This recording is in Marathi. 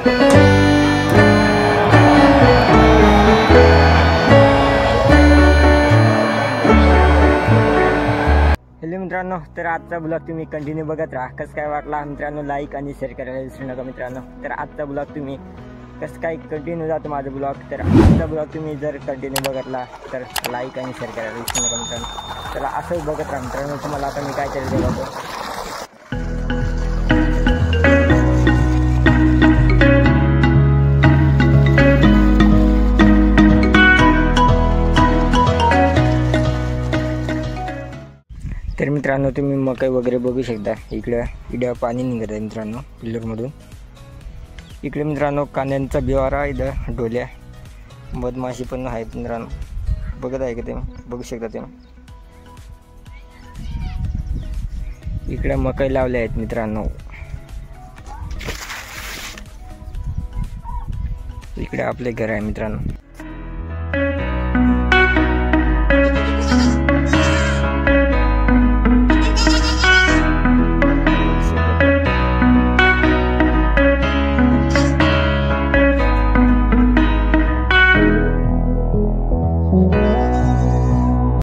हॅलो मित्रांनो, तर आजचा ब्लॉग तुम्ही कंटिन्यू बघत राहा. कसं काय वाटला मित्रांनो, लाईक आणि शेअर करायला विसरू नका मित्रांनो. तर आजचा ब्लॉग तुम्ही कसं काय कंटिन्यू जातो माझा ब्लॉग. तर आजचा ब्लॉग तुम्ही जर कंटिन्यू बघितला तर लाईक आणि शेअर करायला विसरू नका मित्रांनो. तर असंच बघत राहा मित्रांनो. तुम्हाला आता मी काय तरी बोलतो. तर मित्रांनो, तुम्ही मकई वगैरे बघू शकता. इकडं पाणी निघत आहे मित्रांनो पिल्लरमधून. इकडे मित्रांनो कांद्यांचा बिवारा, इथं डोल्या, मधमाशी पण आहेत मित्रांनो. बघत आहे का ते, बघू शकता ते. इकडे मकई लावले आहेत मित्रांनो. इकडे आपले घर आहे मित्रांनो.